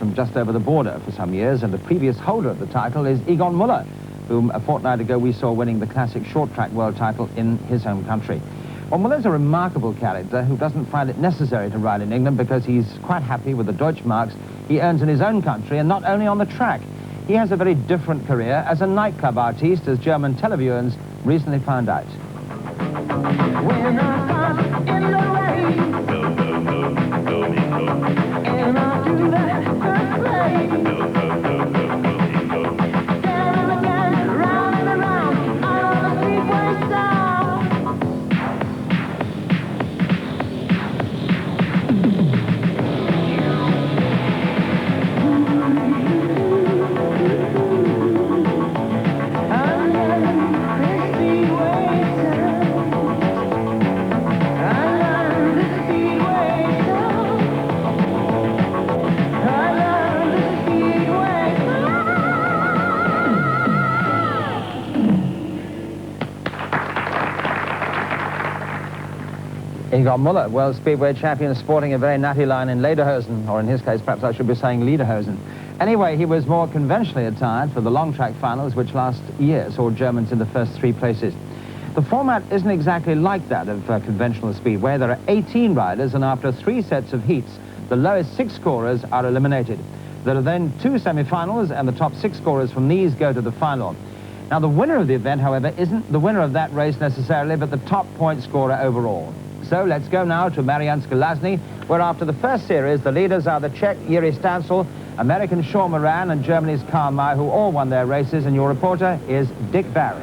from just over the border for some years, and the previous holder of the title is Egon Müller, whom a fortnight ago we saw winning the classic short track world title in his home country. Well, Müller's a remarkable character who doesn't find it necessary to ride in England because he's quite happy with the Deutschmarks he earns in his own country, and not only on the track. He has a very different career as a nightclub artiste, as German televiewers recently found out. When I start in the rain, and I do that first play, down again, round and around, on the Speedway side. Egon Müller, World Speedway champion, sporting a very natty line in lederhosen, or in his case, perhaps I should be saying lederhosen. Anyway, he was more conventionally attired for the long track finals, which last year saw Germans in the first 3 places. The format isn't exactly like that of conventional speedway. There are 18 riders, and after 3 sets of heats, the lowest 6 scorers are eliminated. There are then 2 semi-finals, and the top 6 scorers from these go to the final. Now, the winner of the event, however, isn't the winner of that race necessarily, but the top point scorer overall. So let's go now to Mariánska Lázně, where after the first series, the leaders are the Czech Jiří Stancl, American Sean Moran, and Germany's Karl May, who all won their races, and your reporter is Dick Barry.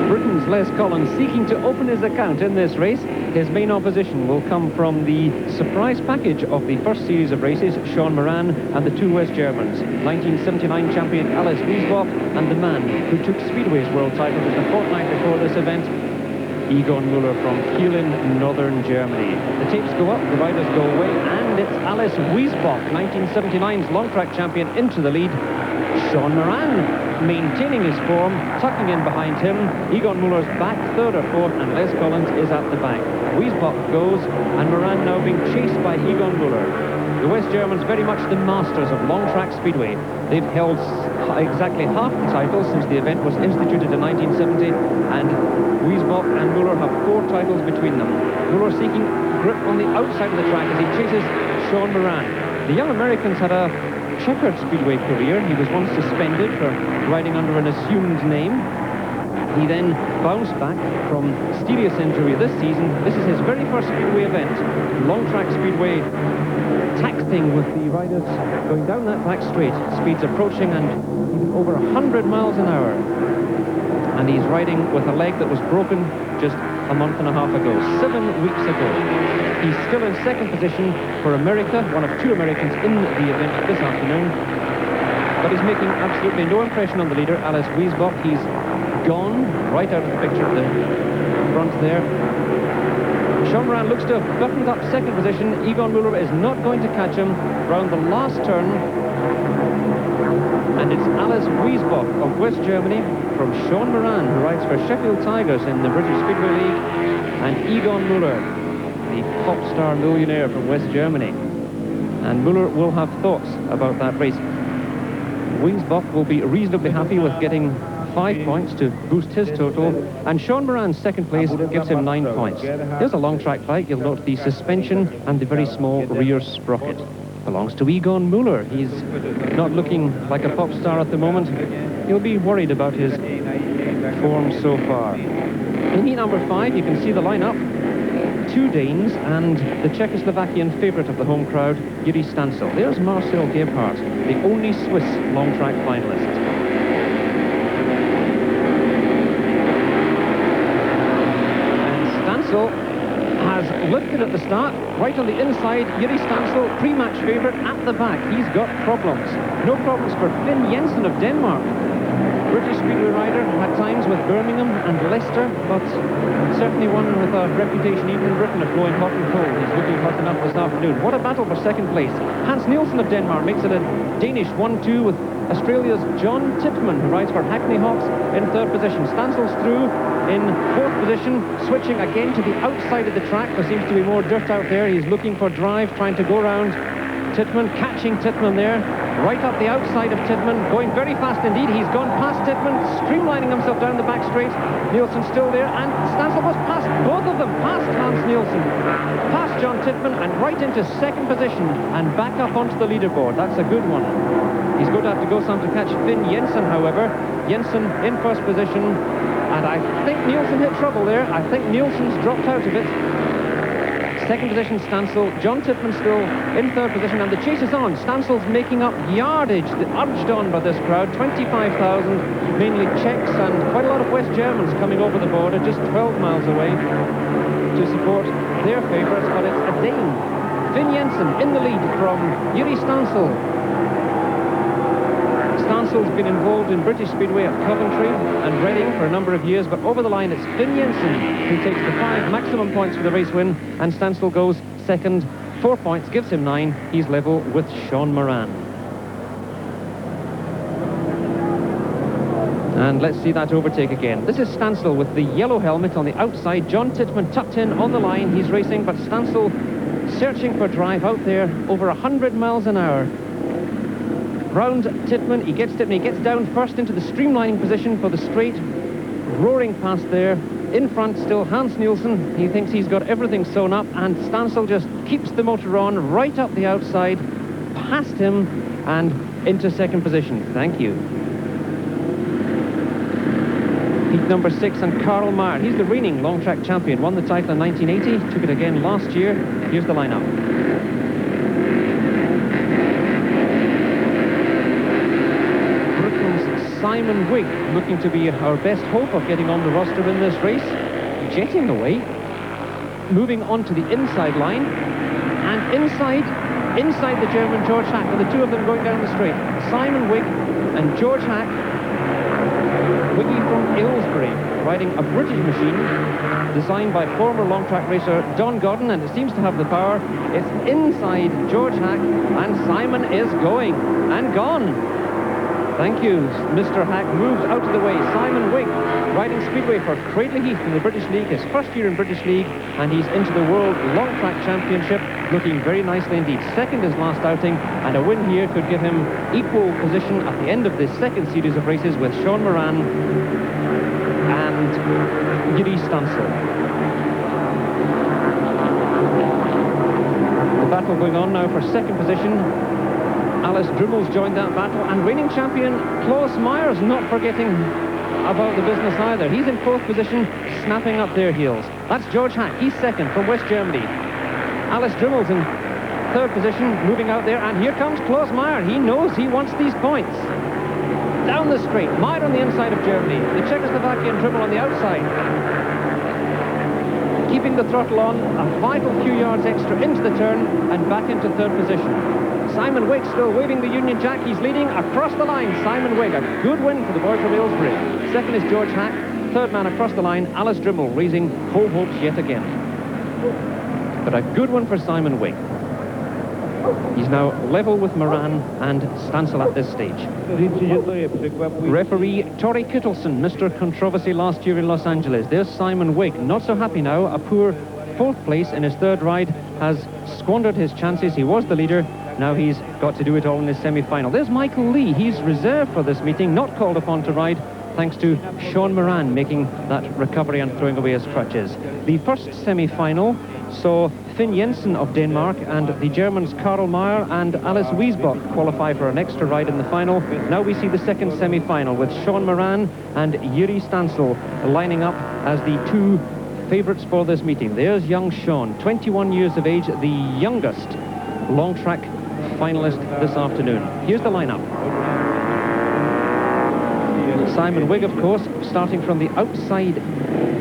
Britain's Les Collins seeking to open his account in this race. His main opposition will come from the surprise package of the first series of races, Sean Moran and the 2 West Germans, 1979 champion Alice Wiesbach, and the man who took Speedway's world title just a fortnight before this event, Egon Müller from Kielin, northern Germany. The tapes go up, the riders go away, and it's Alice Wiesbach, 1979's long track champion, into the lead. Sean Moran maintaining his form, tucking in behind him. Egon Müller's back, 3rd or 4th, and Les Collins is at the back. Wiesbach goes, and Moran now being chased by Egon Müller. The West Germans very much the masters of long track speedway. They've held exactly half the title since the event was instituted in 1970, and Wiesbach and Müller have 4 titles between them. Müller seeking grip on the outside of the track as he chases Sean Moran. The young American's had a checkered speedway career. He was once suspended for riding under an assumed name. He then bounced back from serious injury this season. This is his very first speedway event. Long track speedway taxing with the riders going down that back straight. Speeds approaching and even over 100 miles an hour. And he's riding with a leg that was broken just a month and a half ago, 7 weeks ago. He's still in 2nd position for America, one of 2 Americans in the event this afternoon. But he's making absolutely no impression on the leader, Alice Wiesbach. He's gone right out of the picture at the front there. Sean Moran looks to have buttoned up 2nd position. Egon Müller is not going to catch him round the last turn. And it's Alice Wiesbach of West Germany from Sean Moran, who rides for Sheffield Tigers in the British Speedway League, and Egon Müller, the pop star millionaire from West Germany. And Müller will have thoughts about that race. Wiesbach will be reasonably happy with getting 5 points to boost his total, and Sean Moran's 2nd place gives him 9 points. Here's a long track bike. You'll note the suspension and the very small rear sprocket. Belongs to Egon Müller. He's not looking like a pop star at the moment. He'll be worried about his form so far. In heat number 5, you can see the lineup. 2 Danes and the Czechoslovakian favourite of the home crowd, Jiří Stancl. There's Marcel Gebhardt, the only Swiss long track finalist. Has lifted at the start, right on the inside. Jiří Stancl, pre-match favourite, at the back. He's got problems. No problems for Finn Jensen of Denmark. British speedway rider at times with Birmingham and Leicester, but certainly one with a reputation even in Britain of blowing hot and cold. He's looking hot enough this afternoon. What a battle for 2nd place. Hans Nielsen of Denmark makes it a Danish 1-2 with Australia's John Tippmann, who rides for Hackney Hawks, in 3rd position. Stancl's through in 4th position, switching again to the outside of the track. There seems to be more dirt out there. He's looking for drive, trying to go round Tittman, catching Tittman there, right up the outside of Tittman, going very fast indeed. He's gone past Tittman, streamlining himself down the back straight. Nielsen still there, and Stansel was past both of them, past Hans Nielsen, past John Tittman, and right into second position, and back up onto the leaderboard. That's a good one. He's going to have to go some to catch Finn Jensen, however. Jensen in first position, and I think Nielsen hit trouble there. I think Nielsen's dropped out of it. Second position, Stansel. John Tittman still in third position, and the chase is on. Stansel's making up yardage, urged on by this crowd. 25,000, mainly Czechs and quite a lot of West Germans coming over the border, just 12 miles away to support their favourites, but it's a Dane. Finn Jensen in the lead from Yuri Stansel. Stansel's been involved in British Speedway at Coventry and Reading for a number of years, but over the line it's Finn Jensen who takes the 5 maximum points for the race win, and Stansel goes second. 4 points, gives him 9. He's level with Sean Moran. And let's see that overtake again. This is Stansel with the yellow helmet on the outside. John Tittman tucked in on the line. He's racing, but Stansel searching for drive out there, over 100 miles an hour. Round Tittman, he gets down first into the streamlining position for the straight, roaring past there. In front still Hans Nielsen. He thinks he's got everything sewn up, and Stansel just keeps the motor on right up the outside, past him and into second position. Thank you. Heat number 6, and Karl Meyer. He's the reigning long track champion, won the title in 1980, took it again last year. Here's the lineup. Simon Wigg, looking to be our best hope of getting on the roster in this race, jetting away, moving on to the inside line, and inside the German George Hack, and the two of them going down the straight. Simon Wigg and George Hack, Wiggy from Aylesbury, riding a British machine designed by former long track racer Don Godden, and it seems to have the power. It's inside George Hack, and Simon is going and gone. Thank you. Mr. Hack moves out of the way. Simon Wigg, riding Speedway for Cradley Heath in the British League, his first year in British League, and he's into the World Long Track Championship, looking very nicely indeed. Second his last outing, and a win here could give him equal position at the end of this second series of races with Sean Moran and Yuri Stansel. The battle going on now for second position. Alice Drummel's joined that battle, and reigning champion Klaus Meyer's not forgetting about the business either. He's in fourth position, snapping up their heels. That's George Hack. He's second from West Germany. Alice Drummel's in third position, moving out there, and here comes Klaus Meyer. He knows he wants these points. Down the straight, Meyer on the inside of Germany, the Czechoslovakian Drummel on the outside. Keeping the throttle on, a vital few yards extra into the turn, and back into third position. Simon Wigg still waving the Union Jack. He's leading across the line. Simon Wigg, a good win for the boy from Aylesbury. Second is George Hack. Third man across the line, Alice Drummel, raising whole hopes yet again. But a good one for Simon Wigg. He's now level with Moran and Stansel at this stage. Referee Torrey Kittleson, Mr. Controversy last year in Los Angeles. There's Simon Wigg, not so happy now. A poor fourth place in his third ride has squandered his chances. He was the leader. Now he's got to do it all in his semi-final. There's Michael Lee. He's reserved for this meeting, not called upon to ride, thanks to Sean Moran making that recovery and throwing away his crutches. The first semi-final saw Finn Jensen of Denmark and the Germans Karl Meyer and Alice Wiesbach qualify for an extra ride in the final. Now we see the second semi-final with Sean Moran and Yuri Stansel lining up as the two favourites for this meeting. There's young Sean, 21 years of age, the youngest long track finalist this afternoon. Here's the lineup. Simon Wigg, of course, starting from the outside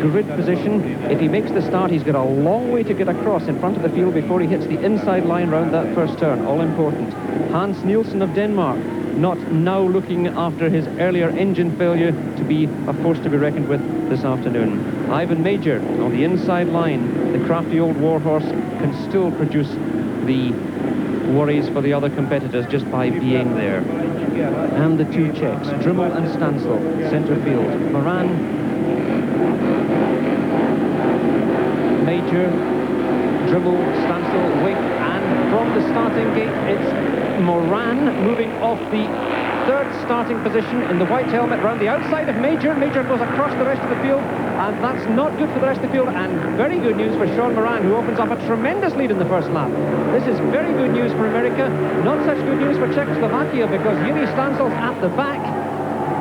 grid position. If he makes the start, he's got a long way to get across in front of the field before he hits the inside line round that first turn. All important. Hans Nielsen of Denmark, not now looking after his earlier engine failure to be a force to be reckoned with this afternoon. Ivan Major on the inside line. The crafty old warhorse can still produce the worries for the other competitors just by being there. And the two Czechs, Drummel and Stansel, centre field. Moran, Major, Drummel, Stansel, Wigg, and from the starting gate. It's Moran moving off the third starting position in the white helmet round the outside of Major. Major goes across the rest of the field, and that's not good for the rest of the field, and very good news for Sean Moran, who opens up a tremendous lead in the first lap. This is very good news for America, not such good news for Czechoslovakia, because Yuri Stansel's at the back.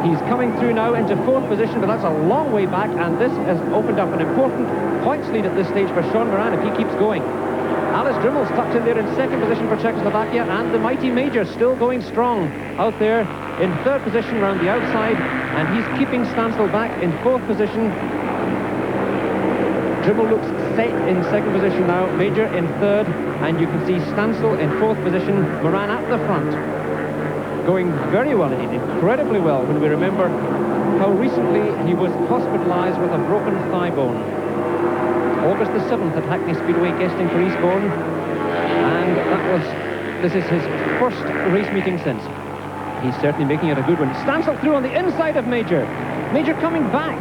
He's coming through now into fourth position, but that's a long way back, and this has opened up an important points lead at this stage for Sean Moran if he keeps going. Alice Drimmel's tucked in there in second position for Czechoslovakia, and the mighty Major still going strong out there in third position round the outside, and he's keeping Stansel back in fourth position. Drimmel looks set in second position now, Major in third, and you can see Stansel in fourth position, Moran at the front. Going very well indeed, incredibly well, when we remember how recently he was hospitalised with a broken thigh bone. August the 7th at Hackney Speedway, guesting for Eastbourne, and this is his first race meeting since. He's certainly making it a good one. Stansel through on the inside of Major. Major coming back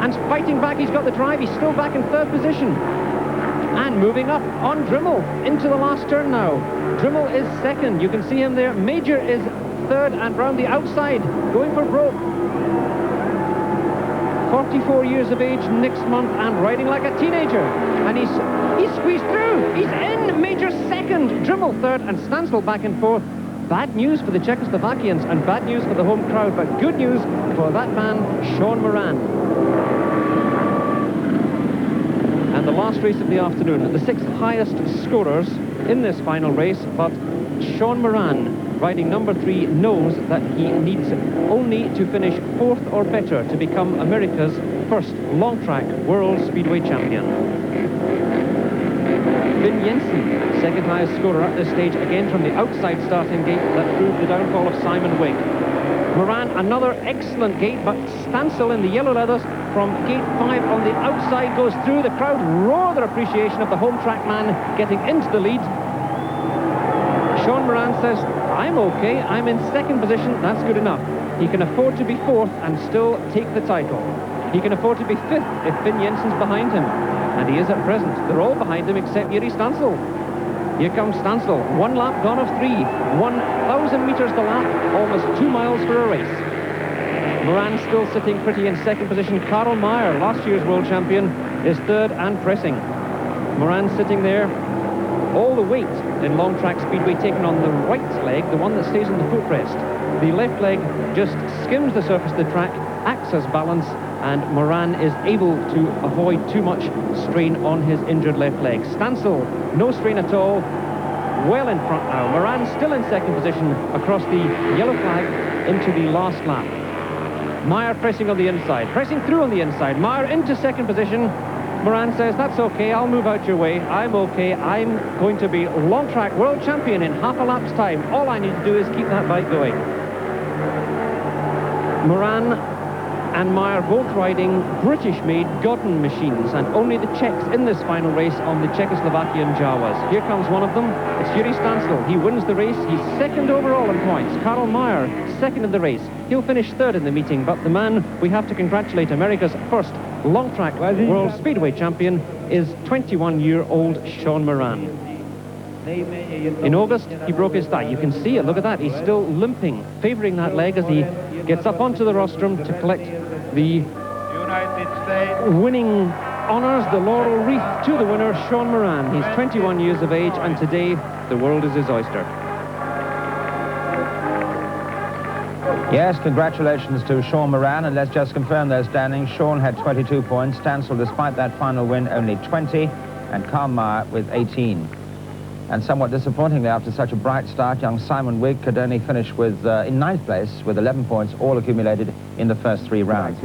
and fighting back. He's got the drive. He's still back in third position. And moving up on Drimmel into the last turn now. Drimmel is second. You can see him there. Major is third and round the outside, going for broke. 44 years of age next month and riding like a teenager. And he's squeezed through. He's in. Major second. Drimmel third and Stansel back in fourth. Bad news for the Czechoslovakians and bad news for the home crowd, but good news for that man, Sean Moran. And the last race of the afternoon, the sixth highest scorers in this final race, but Sean Moran, riding number 3, knows that he needs only to finish fourth or better to become America's first long-track World Speedway champion. Finn Jensen, second highest scorer at this stage, again from the outside starting gate that proved the downfall of Simon Wigg. Moran, another excellent gate, but Stansel in the yellow leathers from gate 5 on the outside goes through. The crowd roar their appreciation of the home track man getting into the lead. Sean Moran says, I'm okay, I'm in second position, that's good enough. He can afford to be fourth and still take the title. He can afford to be fifth if Finn Jensen's behind him. And he is at present. They're all behind him except Yuri Stansel. Here comes Stansel. 1 lap gone of 3. 1,000 metres the lap. Almost 2 miles for a race. Moran still sitting pretty in second position. Karl Meyer, last year's world champion, is third and pressing. Moran sitting there. All the weight in long track speedway taken on the right leg, the one that stays on the footrest. The left leg just skims the surface of the track, acts as balance, and Moran is able to avoid too much strain on his injured left leg. Stansel, no strain at all, well in front now. Moran still in second position across the yellow flag into the last lap. Meyer pressing on the inside, pressing through on the inside. Meyer into second position. Moran says, that's okay, I'll move out your way. I'm okay, I'm going to be long track world champion in half a lap's time. All I need to do is keep that bike going. Moran and Meyer both riding British-made Godden machines, and only the Czechs in this final race on the Czechoslovakian Jawas. Here comes one of them. It's Yuri Stansel. He wins the race. He's second overall in points. Karl Meyer, second in the race. He'll finish third in the meeting, but the man we have to congratulate, America's first long-track World Speedway champion, is 21-year-old Sean Moran. In August, he broke his thigh. You can see it. Look at that. He's still limping, favouring that leg as he gets up onto the rostrum to collect the winning honours, the laurel wreath to the winner, Sean Moran. He's 21 years of age, and today the world is his oyster. Yes, congratulations to Sean Moran, and let's just confirm their standings. Sean had 22 points, Stansel, despite that final win, only 20, and Karl Meyer with 18. And somewhat disappointingly, after such a bright start, young Simon Wigg could only finish with in 9th place with 11 points, all accumulated in the first 3 rounds.